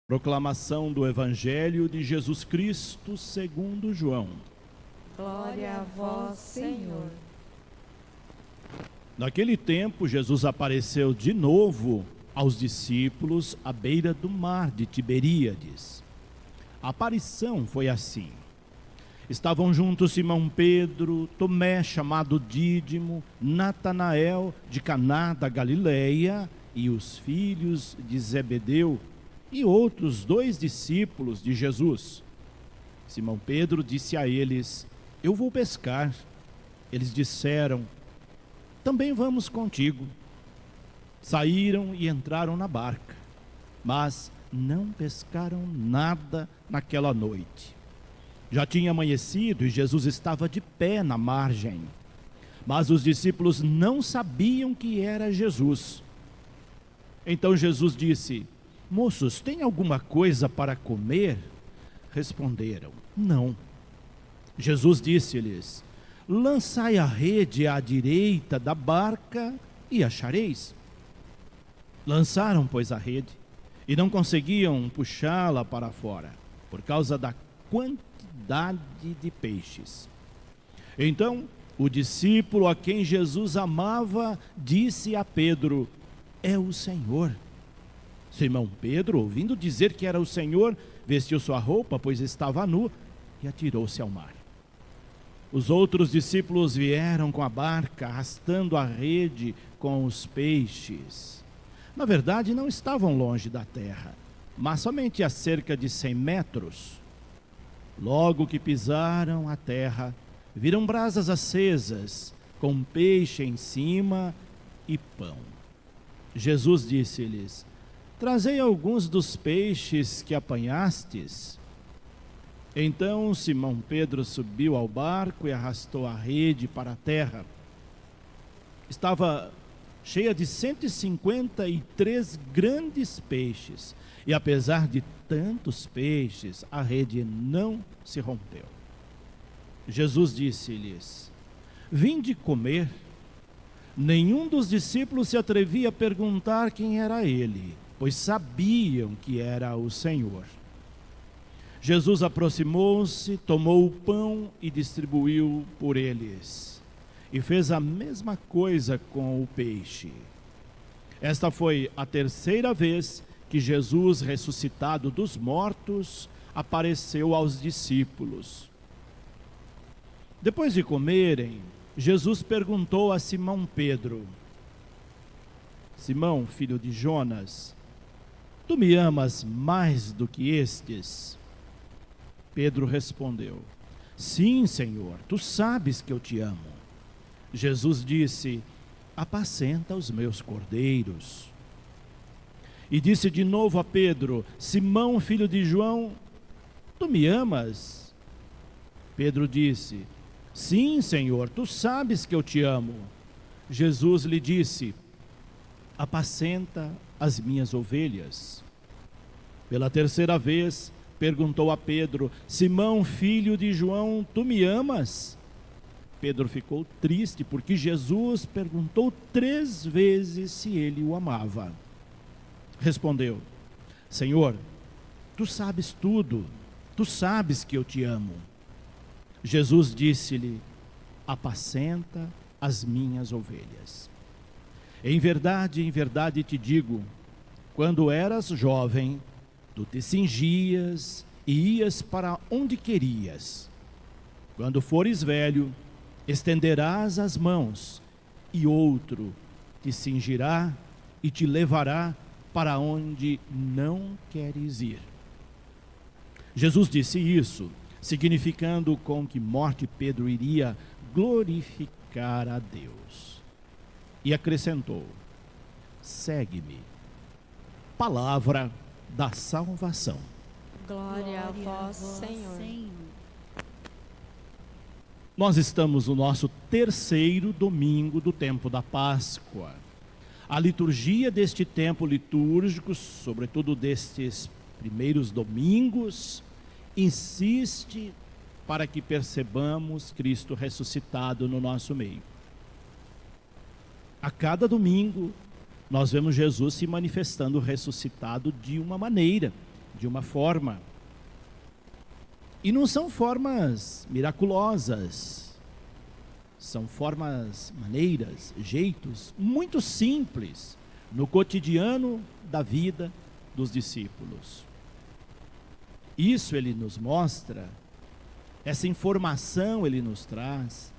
Proclamação do Evangelho de Jesus Cristo segundo João. Glória a vós, Senhor. Naquele tempo, Jesus apareceu de novo aos discípulos à beira do mar de Tiberíades. A aparição foi assim. Estavam juntos Simão Pedro, Tomé, chamado Dídimo, Natanael, de Caná da Galileia, e os filhos de Zebedeu, e outros 2 discípulos de Jesus. Simão Pedro disse a eles: "Eu vou pescar." Eles disseram: "Também vamos contigo." Saíram e entraram na barca, mas não pescaram nada naquela noite. Já tinha amanhecido e Jesus estava de pé na margem, mas os discípulos não sabiam que era Jesus. Então Jesus disse: "Moços, tem alguma coisa para comer?" Responderam: "Não." Jesus disse-lhes: "Lançai a rede à direita da barca e achareis." Lançaram, pois, a rede, e não conseguiam puxá-la para fora, por causa da quantidade de peixes. Então, o discípulo a quem Jesus amava disse a Pedro: "É o Senhor." Simão Pedro, ouvindo dizer que era o Senhor, vestiu sua roupa, pois estava nu, e atirou-se ao mar. Os outros discípulos vieram com a barca, arrastando a rede com os peixes. Na verdade, não estavam longe da terra, mas somente a cerca de 100 metros. Logo que pisaram a terra, viram brasas acesas, com peixe em cima e pão. Jesus disse-lhes: "Trazei alguns dos peixes que apanhastes." Então Simão Pedro subiu ao barco e arrastou a rede para a terra. Estava cheia de 153 grandes peixes, e apesar de tantos peixes, a rede não se rompeu. Jesus disse-lhes: "Vinde comer." Nenhum dos discípulos se atrevia a perguntar quem era ele, pois sabiam que era o Senhor. Jesus aproximou-se, tomou o pão e distribuiu por eles, e fez a mesma coisa com o peixe. Esta foi a 3ª vez que Jesus, ressuscitado dos mortos, apareceu aos discípulos. Depois de comerem, Jesus perguntou a Simão Pedro: "Simão, filho de Jonas, tu me amas mais do que estes?" Pedro respondeu: "Sim, Senhor, tu sabes que eu te amo." Jesus disse: "Apacenta os meus cordeiros." E disse de novo a Pedro: "Simão, filho de João, tu me amas?" Pedro disse: "Sim, Senhor, tu sabes que eu te amo." Jesus lhe disse: "Apacenta as minhas ovelhas." Pela 3ª vez, perguntou a Pedro: "Simão, filho de João, tu me amas?" Pedro ficou triste, porque Jesus perguntou 3 vezes se ele o amava. Respondeu: "Senhor, tu sabes tudo, tu sabes que eu te amo." Jesus disse-lhe: "Apacenta as minhas ovelhas. Em verdade te digo, quando eras jovem, tu te cingias e ias para onde querias. Quando fores velho, estenderás as mãos, e outro te cingirá e te levará para onde não queres ir." Jesus disse isso, significando com que morte Pedro iria glorificar a Deus. E acrescentou: "Segue-me." Palavra da salvação. Glória a vós, Senhor. Nós estamos no nosso 3º domingo do tempo da Páscoa. A liturgia deste tempo litúrgico, sobretudo destes primeiros domingos, insiste para que percebamos Cristo ressuscitado no nosso meio. A cada domingo, nós vemos Jesus se manifestando ressuscitado de uma maneira de uma forma. E não são formas miraculosas, são formas, maneiras, jeitos muito simples no cotidiano da vida dos discípulos. Isso ele nos mostra, essa informação ele nos traz,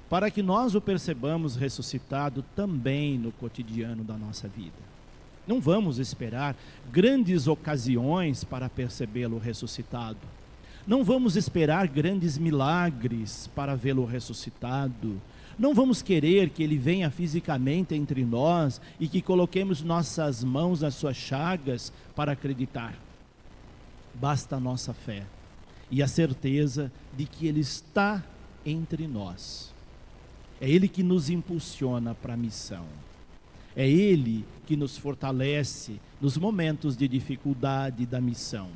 para que nós o percebamos ressuscitado também no cotidiano da nossa vida. Não vamos esperar grandes ocasiões para percebê-lo ressuscitado. Não vamos esperar grandes milagres para vê-lo ressuscitado. Não vamos querer que ele venha fisicamente entre nós e que coloquemos nossas mãos nas suas chagas para acreditar. Basta a nossa fé e a certeza de que ele está entre nós. É ele que nos impulsiona para a missão. É ele que nos fortalece nos momentos de dificuldade da missão.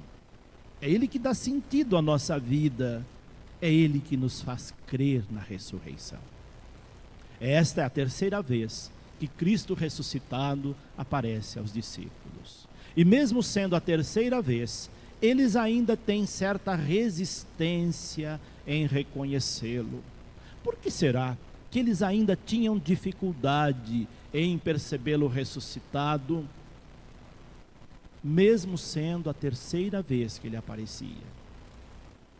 É ele que dá sentido à nossa vida. É ele que nos faz crer na ressurreição. Esta é a terceira vez que Cristo ressuscitado aparece aos discípulos. E mesmo sendo a terceira vez, eles ainda têm certa resistência em reconhecê-lo. Por que será que eles ainda tinham dificuldade em percebê-lo ressuscitado, mesmo sendo a terceira vez que ele aparecia?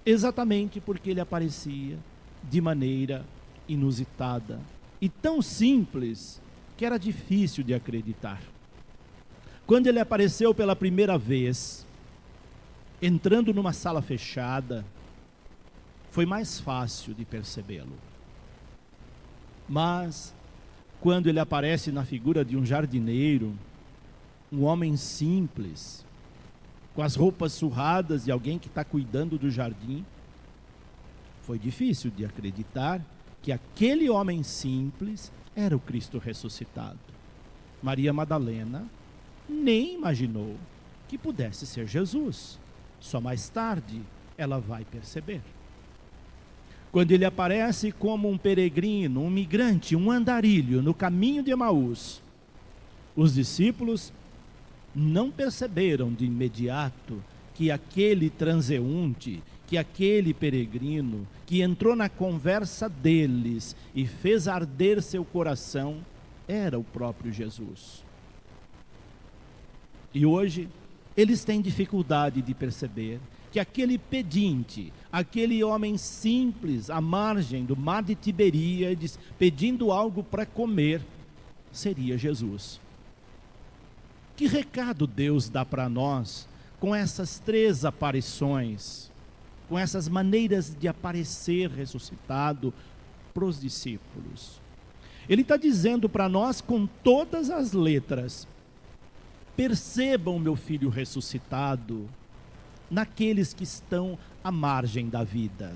Exatamente porque ele aparecia de maneira inusitada e tão simples que era difícil de acreditar. Quando ele apareceu pela primeira vez, entrando numa sala fechada, foi mais fácil de percebê-lo. Mas, quando ele aparece na figura de um jardineiro, um homem simples, com as roupas surradas de alguém que está cuidando do jardim, foi difícil de acreditar que aquele homem simples era o Cristo ressuscitado. Maria Madalena nem imaginou que pudesse ser Jesus. Só mais tarde ela vai perceber. Quando ele aparece como um peregrino, um migrante, um andarilho no caminho de Emaús, os discípulos não perceberam de imediato que aquele transeunte, que aquele peregrino que entrou na conversa deles e fez arder seu coração, era o próprio Jesus. E hoje eles têm dificuldade de perceber que aquele pedinte, aquele homem simples à margem do mar de Tiberíades, pedindo algo para comer, seria Jesus. Que recado Deus dá para nós com essas três aparições, com essas maneiras de aparecer ressuscitado para os discípulos? Ele está dizendo para nós com todas as letras: percebam meu filho ressuscitado naqueles que estão à margem da vida,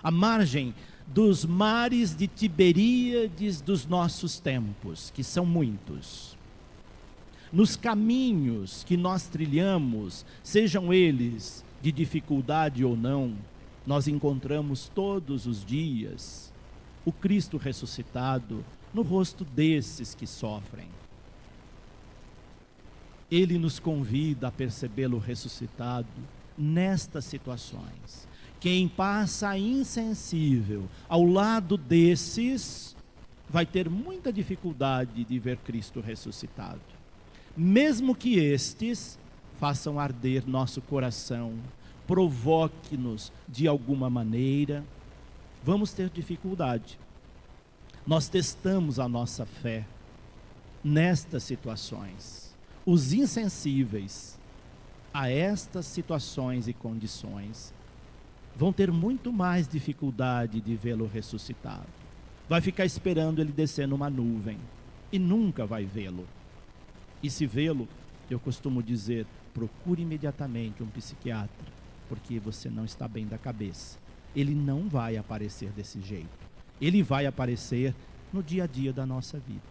à margem dos mares de Tiberíades dos nossos tempos, que são muitos. Nos caminhos que nós trilhamos, sejam eles de dificuldade ou não, nós encontramos todos os dias o Cristo ressuscitado no rosto desses que sofrem. Ele nos convida a percebê-lo ressuscitado nestas situações. Quem passa insensível ao lado desses, vai ter muita dificuldade de ver Cristo ressuscitado. Mesmo que estes façam arder nosso coração, provoque-nos de alguma maneira, vamos ter dificuldade. Nós testamos a nossa fé nestas situações. Os insensíveis a estas situações e condições vão ter muito mais dificuldade de vê-lo ressuscitado. Vai ficar esperando ele descer numa nuvem e nunca vai vê-lo. E se vê-lo, eu costumo dizer, procure imediatamente um psiquiatra, porque você não está bem da cabeça. Ele não vai aparecer desse jeito. Ele vai aparecer no dia a dia da nossa vida.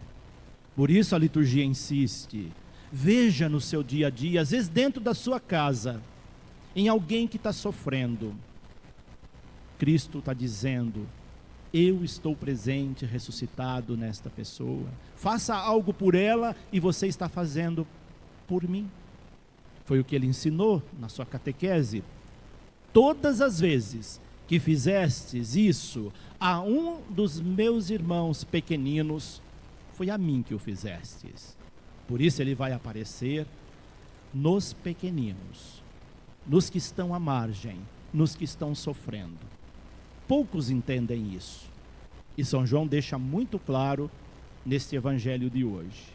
Por isso a liturgia insiste: veja no seu dia a dia, às vezes dentro da sua casa, em alguém que está sofrendo. Cristo está dizendo: eu estou presente, ressuscitado nesta pessoa. Faça algo por ela e você está fazendo por mim. Foi o que ele ensinou na sua catequese. Todas as vezes que fizestes isso a um dos meus irmãos pequeninos, foi a mim que o fizestes. Por isso ele vai aparecer nos pequeninos, nos que estão à margem, nos que estão sofrendo. Poucos entendem isso. E São João deixa muito claro neste evangelho de hoje.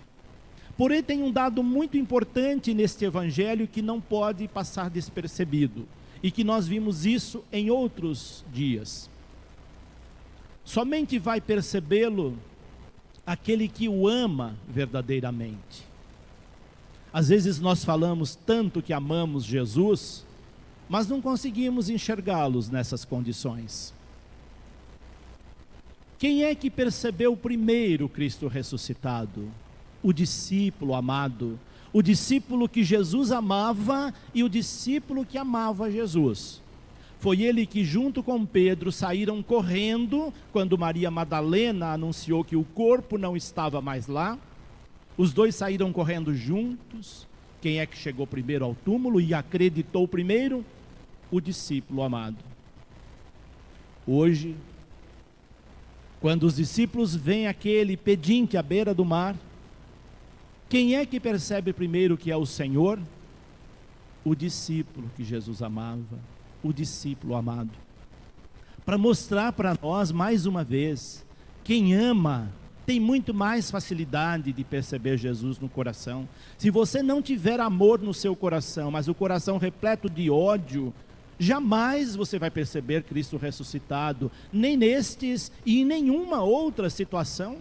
Porém, tem um dado muito importante neste evangelho que não pode passar despercebido, e que nós vimos isso em outros dias. Somente vai percebê-lo aquele que o ama verdadeiramente. Às vezes nós falamos tanto que amamos Jesus, mas não conseguimos enxergá-los nessas condições. Quem é que percebeu primeiro Cristo ressuscitado? O discípulo amado, o discípulo que Jesus amava e o discípulo que amava Jesus. Foi ele que junto com Pedro saíram correndo quando Maria Madalena anunciou que o corpo não estava mais lá. Os dois saíram correndo juntos. Quem é que chegou primeiro ao túmulo e acreditou primeiro? O discípulo amado. Hoje, quando os discípulos veem aquele pedinte à beira do mar, quem é que percebe primeiro que é o Senhor? O discípulo que Jesus amava, o discípulo amado. Para mostrar para nós, mais uma vez, quem ama tem muito mais facilidade de perceber Jesus no coração. Se você não tiver amor no seu coração, mas o coração repleto de ódio, jamais você vai perceber Cristo ressuscitado, nem nestes e em nenhuma outra situação.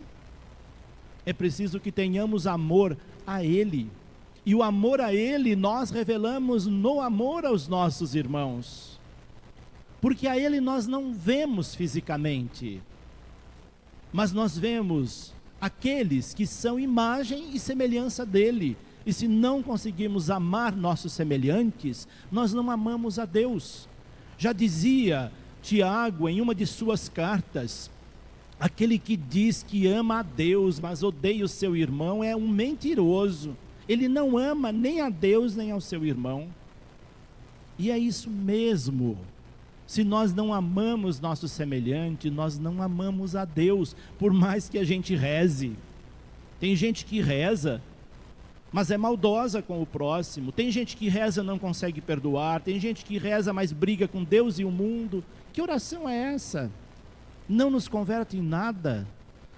É preciso que tenhamos amor a Ele, e o amor a Ele nós revelamos no amor aos nossos irmãos, porque a Ele nós não vemos fisicamente, mas nós vemos aqueles que são imagem e semelhança dEle, e se não conseguimos amar nossos semelhantes, nós não amamos a Deus. Já dizia Tiago em uma de suas cartas: aquele que diz que ama a Deus, mas odeia o seu irmão, é um mentiroso. Ele não ama nem a Deus, nem ao seu irmão. E é isso mesmo. Se nós não amamos nosso semelhante, nós não amamos a Deus, por mais que a gente reze. Tem gente que reza, mas é maldosa com o próximo. Tem gente que reza e não consegue perdoar. Tem gente que reza, mas briga com Deus e o mundo. Que oração é essa? Não nos converte em nada.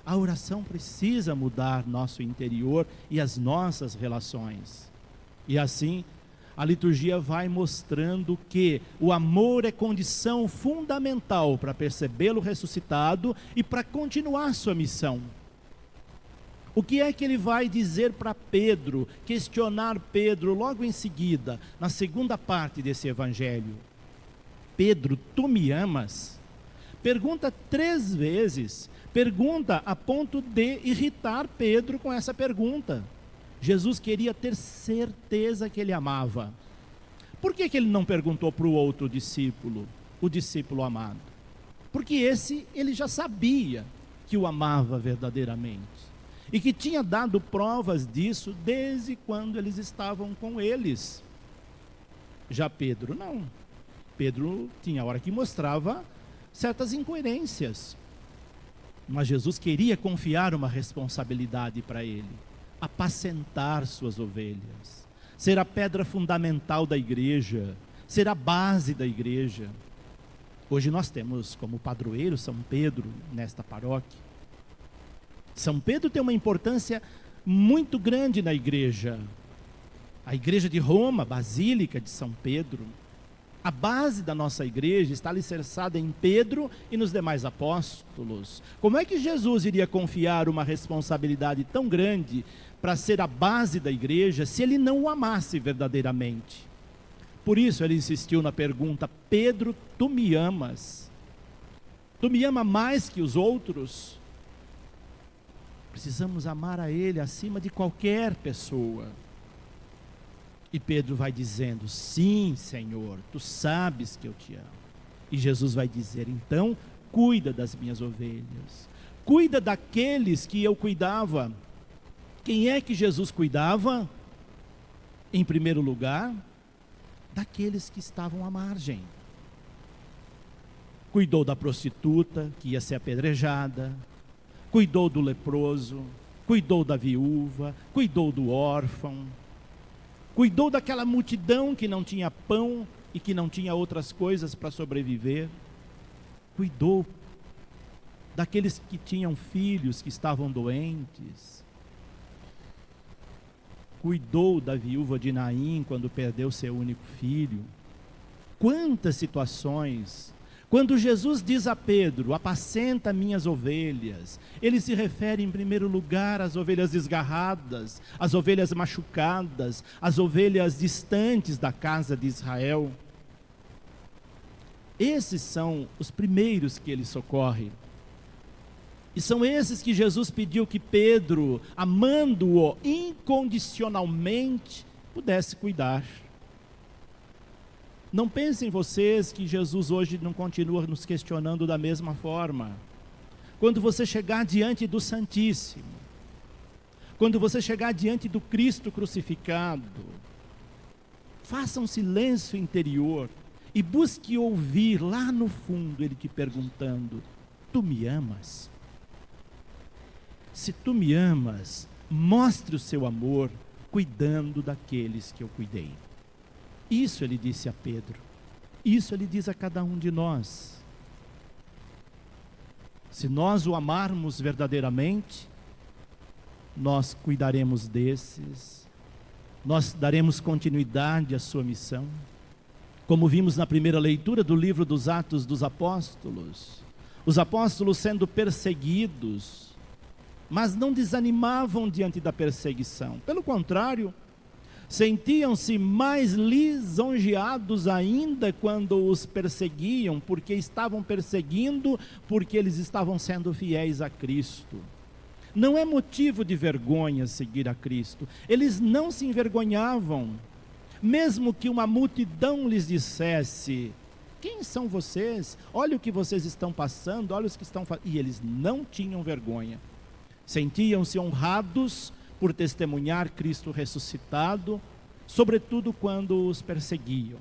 A oração precisa mudar nosso interior e as nossas relações. E assim, a liturgia vai mostrando que o amor é condição fundamental para percebê-lo ressuscitado e para continuar sua missão. O que é que ele vai dizer para Pedro, questionar Pedro logo em seguida, na segunda parte desse evangelho? Pedro, tu me amas? Pergunta 3 vezes, pergunta a ponto de irritar Pedro com essa pergunta. Jesus queria ter certeza que ele amava. Por que ele não perguntou para o outro discípulo, o discípulo amado? Porque esse ele já sabia que o amava verdadeiramente, e que tinha dado provas disso desde quando eles estavam com eles. Já Pedro não. Pedro tinha hora que mostrava certas incoerências, mas Jesus queria confiar uma responsabilidade para ele: apacentar suas ovelhas, ser a pedra fundamental da igreja, ser a base da igreja. Hoje nós temos como padroeiro São Pedro nesta paróquia. São Pedro tem uma importância muito grande na igreja. A igreja de Roma, Basílica de São Pedro, a base da nossa igreja está alicerçada em Pedro e nos demais apóstolos. Como é que Jesus iria confiar uma responsabilidade tão grande para ser a base da igreja se ele não o amasse verdadeiramente? Por isso ele insistiu na pergunta: Pedro, tu me amas? Tu me amas mais que os outros? Precisamos amar a Ele acima de qualquer pessoa. E Pedro vai dizendo: sim, Senhor, tu sabes que eu te amo. E Jesus vai dizer: então, cuida das minhas ovelhas, cuida daqueles que eu cuidava. Quem é que Jesus cuidava? Em primeiro lugar, daqueles que estavam à margem. Cuidou da prostituta que ia ser apedrejada, cuidou do leproso, cuidou da viúva, cuidou do órfão, cuidou daquela multidão que não tinha pão e que não tinha outras coisas para sobreviver, cuidou daqueles que tinham filhos que estavam doentes, cuidou da viúva de Naim quando perdeu seu único filho. Quantas situações! Quando Jesus diz a Pedro, apacenta minhas ovelhas, ele se refere em primeiro lugar às ovelhas desgarradas, às ovelhas machucadas, às ovelhas distantes da casa de Israel. Esses são os primeiros que ele socorre. E são esses que Jesus pediu que Pedro, amando-o incondicionalmente, pudesse cuidar. Não pensem vocês que Jesus hoje não continua nos questionando da mesma forma. Quando você chegar diante do Santíssimo, quando você chegar diante do Cristo crucificado, faça um silêncio interior e busque ouvir lá no fundo Ele te perguntando: tu me amas? Se tu me amas, mostre o seu amor cuidando daqueles que eu cuidei. Isso ele disse a Pedro, isso ele diz a cada um de nós. Se nós o amarmos verdadeiramente, nós cuidaremos desses, nós daremos continuidade à sua missão. Como vimos na primeira leitura do livro dos Atos dos Apóstolos, os apóstolos sendo perseguidos, mas não desanimavam diante da perseguição. Pelo contrário, sentiam-se mais lisonjeados ainda quando os perseguiam, porque estavam perseguindo, porque eles estavam sendo fiéis a Cristo. Não é motivo de vergonha seguir a Cristo. Eles não se envergonhavam, mesmo que uma multidão lhes dissesse: quem são vocês? Olha o que vocês estão passando, olha os que estão fazendo. E eles não tinham vergonha. Sentiam-se honrados por testemunhar Cristo ressuscitado, sobretudo quando os perseguiam.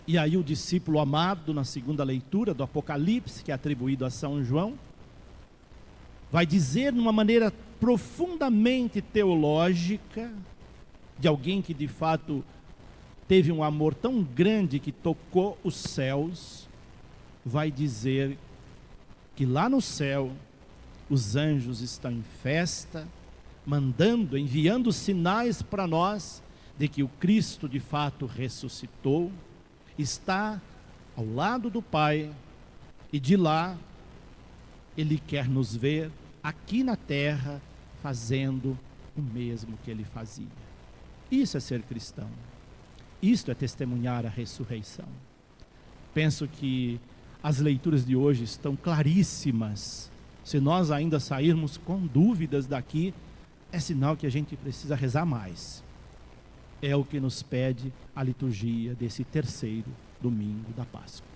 E aí o discípulo amado, na segunda leitura do Apocalipse, que é atribuído a São João, vai dizer de uma maneira profundamente teológica, de alguém que de fato teve um amor tão grande que tocou os céus, vai dizer que lá no céu os anjos estão em festa, enviando sinais para nós de que o Cristo de fato ressuscitou, está ao lado do Pai, e de lá Ele quer nos ver aqui na terra fazendo o mesmo que Ele fazia. Isso é ser cristão, isto é testemunhar a ressurreição. Penso que as leituras de hoje estão claríssimas. Se nós ainda sairmos com dúvidas daqui, é sinal que a gente precisa rezar mais. É o que nos pede a liturgia desse terceiro domingo da Páscoa.